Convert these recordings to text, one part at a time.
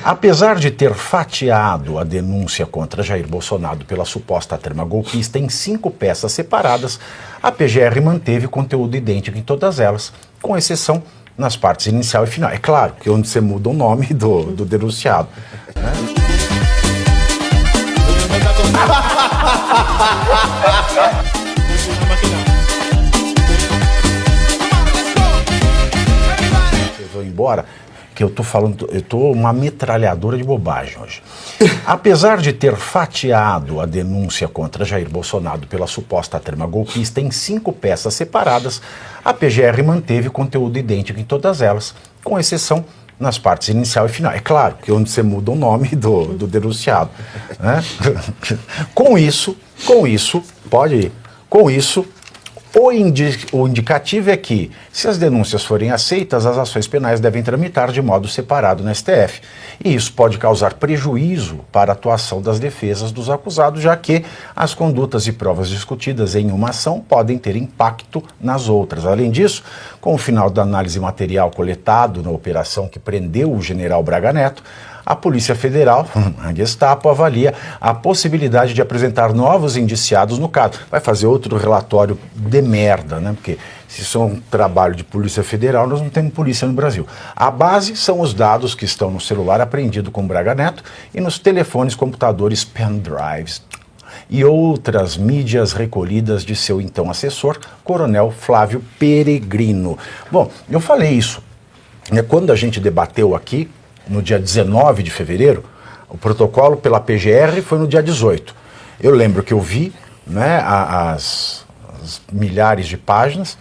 Apesar de ter fatiado a denúncia contra Jair Bolsonaro pela suposta trama golpista em 5 peças separadas, a PGR manteve conteúdo idêntico em todas elas, com exceção nas partes inicial e final. É claro que onde você muda o nome do denunciado. Eu vou embora, que eu tô uma metralhadora de bobagem hoje. Apesar de ter fatiado a denúncia contra Jair Bolsonaro pela suposta trama golpista em 5 peças separadas, a PGR manteve conteúdo idêntico em todas elas, com exceção nas partes inicial e final. É claro que onde você muda o nome do denunciado. Né? Com isso, pode ir. Com isso, o indicativo é que, se as denúncias forem aceitas, as ações penais devem tramitar de modo separado no STF. E isso pode causar prejuízo para a atuação das defesas dos acusados, já que as condutas e provas discutidas em uma ação podem ter impacto nas outras. Além disso, com o final da análise material coletado na operação que prendeu o general Braga Neto, a Polícia Federal, a Gestapo, avalia a possibilidade de apresentar novos indiciados no caso. Vai fazer outro relatório de merda, né? Porque se isso é um trabalho de Polícia Federal, nós não temos polícia no Brasil. A base são os dados que estão no celular apreendido com Braga Neto e nos telefones, computadores, pendrives e outras mídias recolhidas de seu então assessor, Coronel Flávio Peregrino. Bom, eu falei isso, né, quando a gente debateu aqui, no dia 19 de fevereiro, o protocolo pela PGR foi no dia 18. Eu lembro que eu vi, né, as milhares de páginas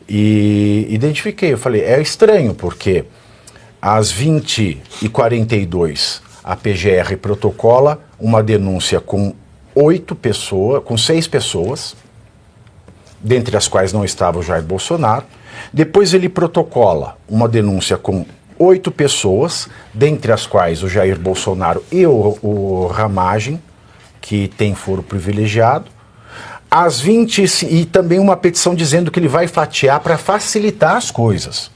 e identifiquei. Eu falei, é estranho, porque às 20h42 a PGR protocola uma denúncia com 6 pessoas, dentre as quais não estava o Jair Bolsonaro. Depois ele protocola uma denúncia com 8 pessoas, dentre as quais o Jair Bolsonaro e o Ramagem, que tem foro privilegiado. Às 20 e também uma petição dizendo que ele vai fatiar para facilitar as coisas.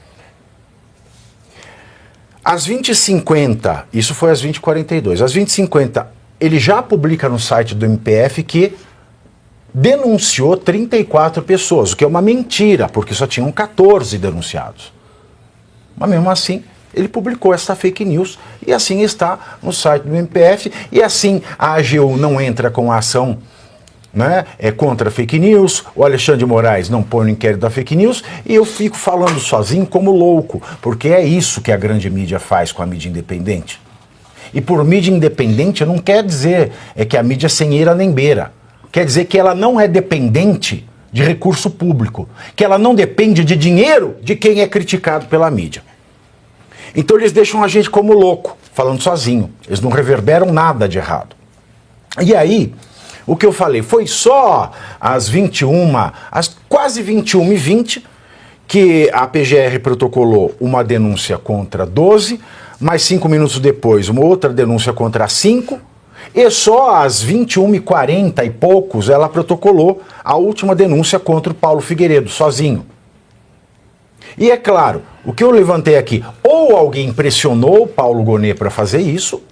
Às 20h50, isso foi às 20h42, às 20h50 ele já publica no site do MPF que denunciou 34 pessoas, o que é uma mentira, porque só tinham 14 denunciados. Mas mesmo assim, ele publicou essa fake news e assim está no site do MPF e assim a AGU não entra com a ação, né, contra fake news, o Alexandre de Moraes não põe no inquérito da fake news e eu fico falando sozinho como louco, porque é isso que a grande mídia faz com a mídia independente. E por mídia independente não quer dizer que a mídia é sem eira nem beira, quer dizer que ela não é dependente de recurso público, que ela não depende de dinheiro de quem é criticado pela mídia. Então eles deixam a gente como louco, falando sozinho. Eles não reverberam nada de errado. E aí, o que eu falei, foi só às quase 21h20, que a PGR protocolou uma denúncia contra 12, mais 5 minutos depois, uma outra denúncia contra 5, e só às 21h40 e poucos ela protocolou a última denúncia contra o Paulo Figueiredo, sozinho. E é claro, o que eu levantei aqui, ou alguém pressionou o Paulo Gonet para fazer isso,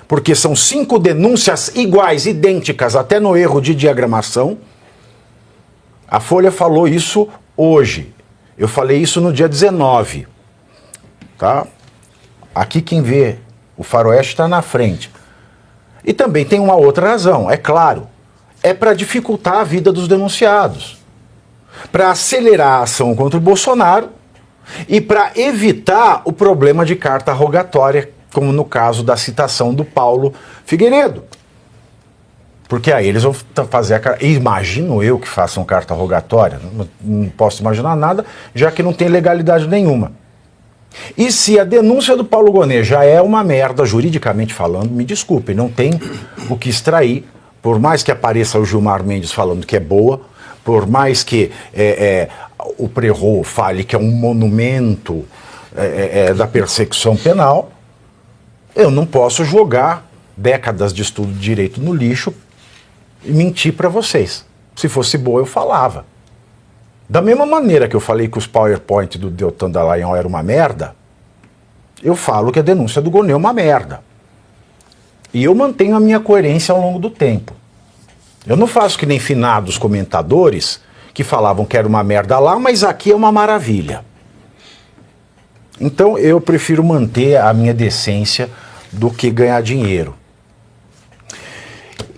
porque são 5 denúncias iguais, idênticas, até no erro de diagramação. A Folha falou isso hoje. Eu falei isso no dia 19. Tá? Aqui quem vê o faroeste está na frente. E também tem uma outra razão, é claro. É para dificultar a vida dos denunciados, para acelerar a ação contra o Bolsonaro e para evitar o problema de carta rogatória, como no caso da citação do Paulo Figueiredo. Porque aí eles vão fazer imagino eu que façam carta rogatória, não posso imaginar nada, já que não tem legalidade nenhuma. E se a denúncia do Paulo Gonet já é uma merda, juridicamente falando, me desculpem, não tem o que extrair, por mais que apareça o Gilmar Mendes falando que é boa, por mais que o Prerot fale que é um monumento da persecução penal, eu não posso jogar décadas de estudo de direito no lixo e mentir para vocês. Se fosse boa, eu falava. Da mesma maneira que eu falei que os PowerPoint do Deltan Dallagnol era uma merda, eu falo que a denúncia do Gonê é uma merda. E eu mantenho a minha coerência ao longo do tempo. Eu não faço que nem finados comentadores que falavam que era uma merda lá, mas aqui é uma maravilha. Então eu prefiro manter a minha decência do que ganhar dinheiro.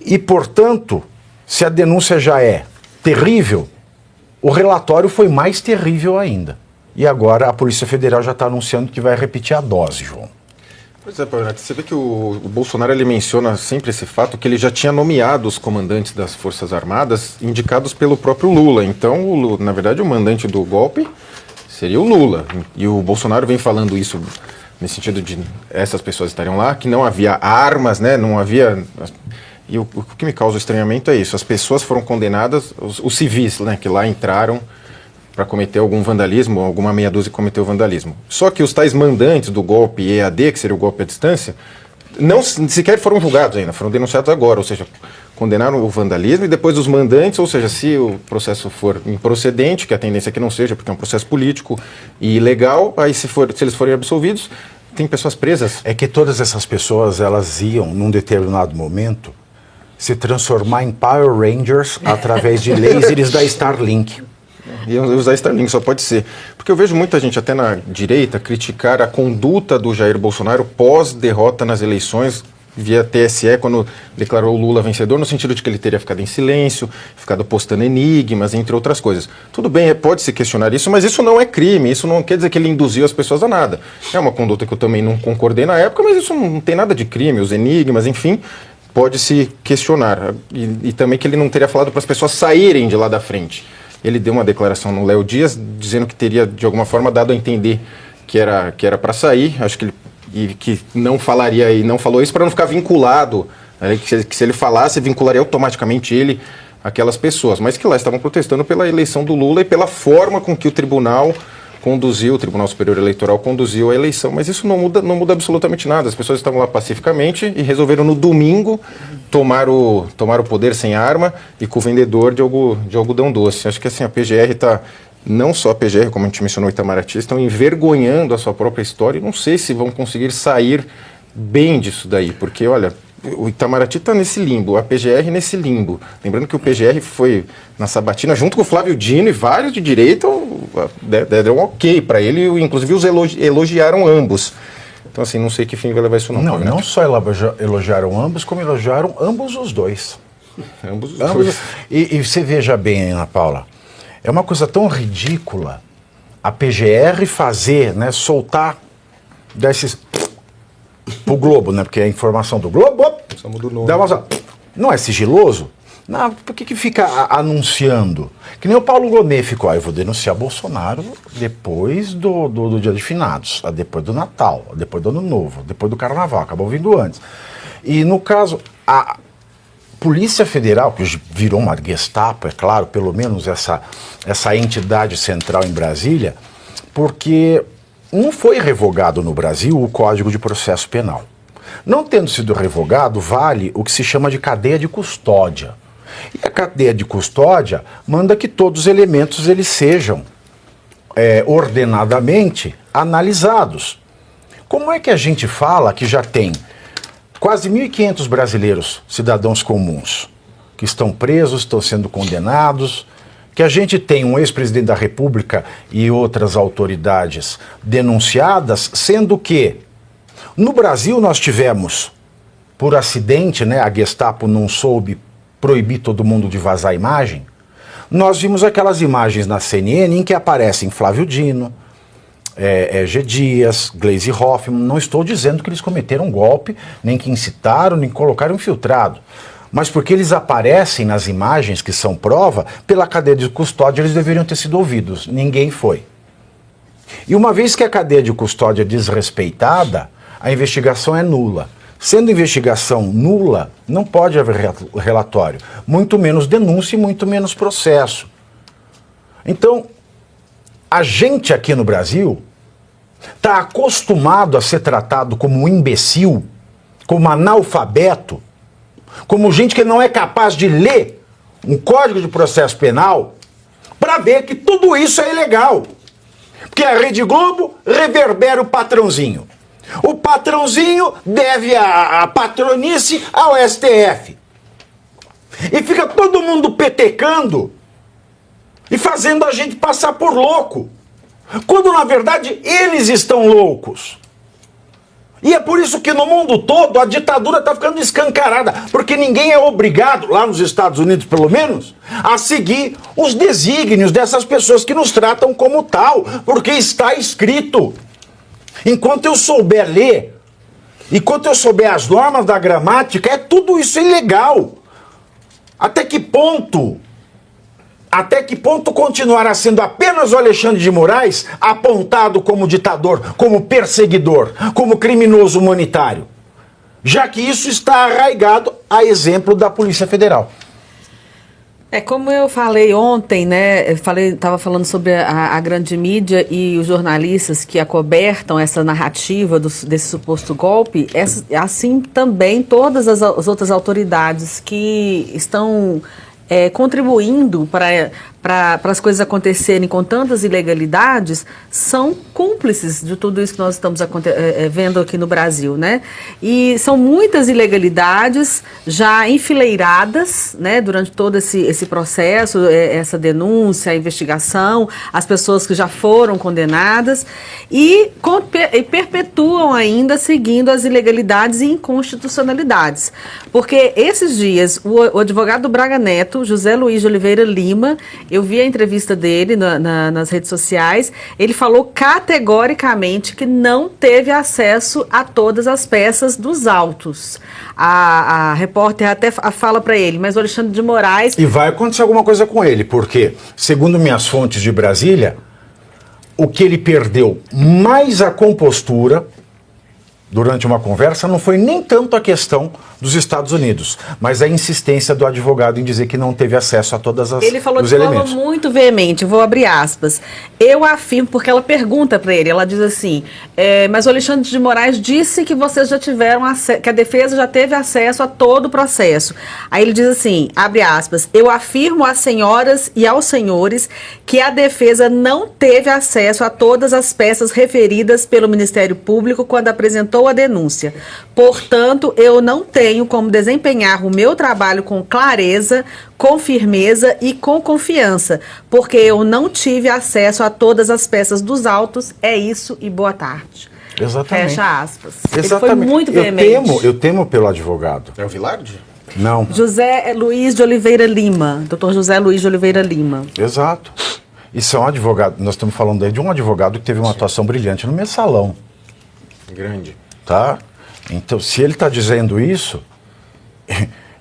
E, portanto, se a denúncia já é terrível, o relatório foi mais terrível ainda. E agora a Polícia Federal já está anunciando que vai repetir a dose, João. Pois é, Paulo, você vê que o Bolsonaro ele menciona sempre esse fato que ele já tinha nomeado os comandantes das Forças Armadas indicados pelo próprio Lula. Então, na verdade, o mandante do golpe seria o Lula. E o Bolsonaro vem falando isso nesse sentido de essas pessoas estariam lá, que não havia armas, né, não havia... E o que me causa estranhamento é isso, as pessoas foram condenadas, os civis, né, que lá entraram para cometer algum vandalismo, alguma meia dúzia cometeu vandalismo. Só que os tais mandantes do golpe EAD, que seria o golpe à distância, não sequer foram julgados ainda, foram denunciados agora, ou seja, condenaram o vandalismo e depois os mandantes, ou seja, se o processo for improcedente, que a tendência é que não seja, porque é um processo político e ilegal, aí se eles forem absolvidos, tem pessoas presas. É que todas essas pessoas, elas iam, num determinado momento, se transformar em Power Rangers através de lasers da Starlink. E usar Starlink só pode ser. Porque eu vejo muita gente, até na direita, criticar a conduta do Jair Bolsonaro pós-derrota nas eleições via TSE, quando declarou o Lula vencedor, no sentido de que ele teria ficado em silêncio, ficado postando enigmas, entre outras coisas. Tudo bem, pode-se questionar isso, mas isso não é crime, isso não quer dizer que ele induziu as pessoas a nada. É uma conduta que eu também não concordei na época, mas isso não tem nada de crime, os enigmas, enfim... Pode-se questionar. E também que ele não teria falado para as pessoas saírem de lá da frente. Ele deu uma declaração no Léo Dias dizendo que teria, de alguma forma, dado a entender que era para sair. Acho que ele que não falaria e não falou isso para não ficar vinculado. Né, que se ele falasse, vincularia automaticamente ele àquelas pessoas. Mas que lá estavam protestando pela eleição do Lula e pela forma com que o Tribunal Superior Eleitoral conduziu a eleição, mas isso não muda absolutamente nada. As pessoas estavam lá pacificamente e resolveram no domingo tomar o poder sem arma e com o vendedor de algodão doce. Acho que assim, a PGR está, não só a PGR, como a gente mencionou, o Itamaraty, estão envergonhando a sua própria história e não sei se vão conseguir sair bem disso daí, porque olha... O Itamaraty está nesse limbo, a PGR nesse limbo. Lembrando que o PGR foi na sabatina junto com o Flávio Dino e vários de direita deram ok para ele, inclusive os elogiaram ambos. Então, assim, não sei que fim vai levar isso não. Não só elogiaram ambos, como elogiaram ambos os dois. Ambos os dois. E você veja bem, Ana Paula, é uma coisa tão ridícula a PGR fazer, né, soltar desses... pro Globo, né? Porque a informação do Globo não é sigiloso. Não, por que fica anunciando? Que nem o Paulo Gonet ficou, eu vou denunciar Bolsonaro depois do dia de finados, depois do Natal, depois do Ano Novo, depois do Carnaval, acabou vindo antes. E no caso, a Polícia Federal, que virou uma Gestapo, é claro, pelo menos essa entidade central em Brasília, porque não foi revogado no Brasil o Código de Processo Penal. Não tendo sido revogado, vale o que se chama de cadeia de custódia. E a cadeia de custódia manda que todos os elementos eles sejam ordenadamente analisados. Como é que a gente fala que já tem quase 1.500 brasileiros, cidadãos comuns, que estão presos, estão sendo condenados, que a gente tem um ex-presidente da República e outras autoridades denunciadas, sendo que no Brasil nós tivemos, por acidente, né, a Gestapo não soube proibir todo mundo de vazar imagem, nós vimos aquelas imagens na CNN em que aparecem Flávio Dino, G. Dias, Gleisi Hoffmann. Não estou dizendo que eles cometeram um golpe, nem que incitaram, nem que colocaram infiltrado. Mas porque eles aparecem nas imagens que são prova, pela cadeia de custódia eles deveriam ter sido ouvidos. Ninguém foi. E uma vez que a cadeia de custódia é desrespeitada, a investigação é nula. Sendo investigação nula, não pode haver relatório. Muito menos denúncia e muito menos processo. Então, a gente aqui no Brasil está acostumado a ser tratado como um imbecil, como analfabeto, como gente que não é capaz de ler um Código de Processo Penal para ver que tudo isso é ilegal. Porque a Rede Globo reverbera o patrãozinho. O patrãozinho deve a patronice ao STF. E fica todo mundo petecando e fazendo a gente passar por louco. Quando, na verdade, eles estão loucos. E é por isso que no mundo todo a ditadura está ficando escancarada, porque ninguém é obrigado, lá nos Estados Unidos pelo menos, a seguir os desígnios dessas pessoas que nos tratam como tal, porque está escrito. Enquanto eu souber ler, enquanto eu souber as normas da gramática, é tudo isso ilegal. Até que ponto continuará sendo apenas o Alexandre de Moraes apontado como ditador, como perseguidor, como criminoso humanitário? Já que isso está arraigado a exemplo da Polícia Federal. Como eu falei ontem, né? Estava falando sobre a grande mídia e os jornalistas que acobertam essa narrativa desse suposto golpe, assim também todas as outras autoridades que estão contribuindo para as coisas acontecerem com tantas ilegalidades, são cúmplices de tudo isso que nós estamos vendo aqui no Brasil, né? E são muitas ilegalidades já enfileiradas, né, durante todo esse processo, essa denúncia, a investigação, as pessoas que já foram condenadas e perpetuam ainda seguindo as ilegalidades e inconstitucionalidades. Porque esses dias, o advogado do Braga Neto, José Luiz de Oliveira Lima, eu vi a entrevista dele nas redes sociais, ele falou categoricamente que não teve acesso a todas as peças dos autos. A repórter até fala para ele, mas o Alexandre de Moraes... E vai acontecer alguma coisa com ele, porque, segundo minhas fontes de Brasília, o que ele perdeu mais a compostura durante uma conversa não foi nem tanto a questão dos Estados Unidos, mas a insistência do advogado em dizer que não teve acesso a todas as Ele falou os de elementos. forma muito veemente, vou abrir aspas. Eu afirmo, porque ela pergunta para ele, ela diz assim, mas o Alexandre de Moraes disse que vocês já tiveram que a defesa já teve acesso a todo o processo. Aí ele diz assim, abre aspas, eu afirmo às senhoras e aos senhores que a defesa não teve acesso a todas as peças referidas pelo Ministério Público quando apresentou a denúncia. Portanto, eu não tenho como desempenhar o meu trabalho com clareza, com firmeza e com confiança, porque eu não tive acesso a todas as peças dos autos. É isso e boa tarde. Exatamente. Fecha aspas. Exatamente. Ele foi muito veemente. Eu temo pelo advogado. É o Vilardi? Não. José Luiz de Oliveira Lima, doutor José Luiz de Oliveira Lima. Exato. Isso é um advogado, nós estamos falando aí de um advogado que teve uma atuação brilhante no mensalão. Grande. Tá? Então, se ele está dizendo isso,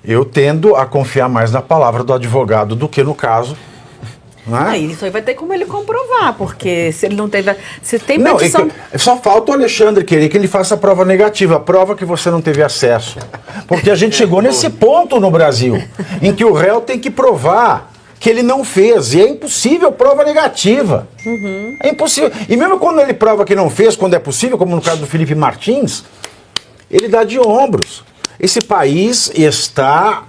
eu tendo a confiar mais na palavra do advogado do que no caso. Né? Isso aí vai ter como ele comprovar, porque se ele não teve... Se tem Não, petição... só falta o Alexandre querer que ele faça a prova negativa, a prova que você não teve acesso. Porque a gente chegou nesse ponto no Brasil, em que o réu tem que provar que ele não fez, e é impossível prova negativa. É impossível. E mesmo quando ele prova que não fez, quando é possível, como no caso do Felipe Martins, ele dá de ombros. Esse país está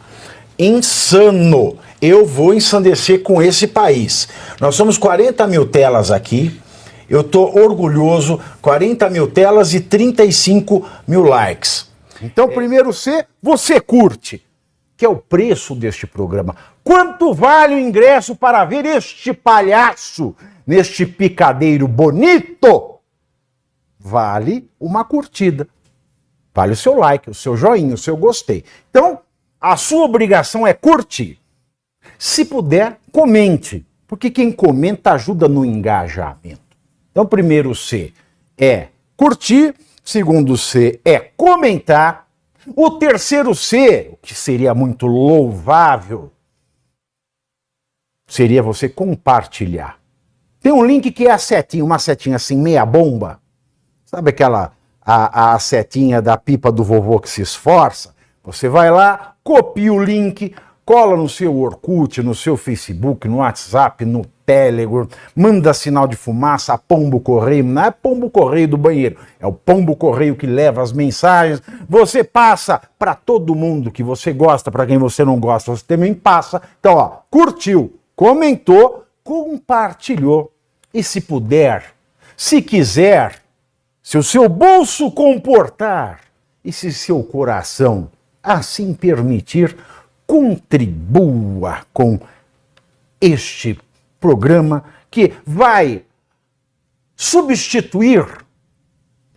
insano. Eu vou ensandecer com esse país. Nós somos 40 mil telas aqui. Eu estou orgulhoso. 40 mil telas e 35 mil likes. Então, primeiro você curte, que é o preço deste programa. Quanto vale o ingresso para ver este palhaço neste picadeiro bonito? Vale uma curtida. Vale o seu like, o seu joinha, o seu gostei. Então, a sua obrigação é curtir. Se puder, comente, porque quem comenta ajuda no engajamento. Então, primeiro C é curtir, segundo C é comentar, o terceiro C, o que seria muito louvável, seria você compartilhar. Tem um link que é a setinha, uma setinha assim, meia bomba. Sabe aquela... A setinha da pipa do vovô que se esforça, você vai lá, copia o link, cola no seu Orkut, no seu Facebook, no WhatsApp, no Telegram, manda sinal de fumaça, pombo correio, não é pombo correio do banheiro, é o pombo correio que leva as mensagens, você passa para todo mundo que você gosta, para quem você não gosta, você também passa. Então, ó, curtiu, comentou, compartilhou, e se puder, se quiser, Se o seu bolso comportar e se seu coração assim permitir, contribua com este programa que vai substituir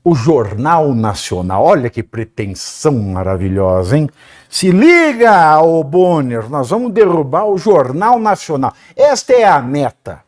o Jornal Nacional. Olha que pretensão maravilhosa, hein? Se liga, ô Bonner, nós vamos derrubar o Jornal Nacional. Esta é a meta.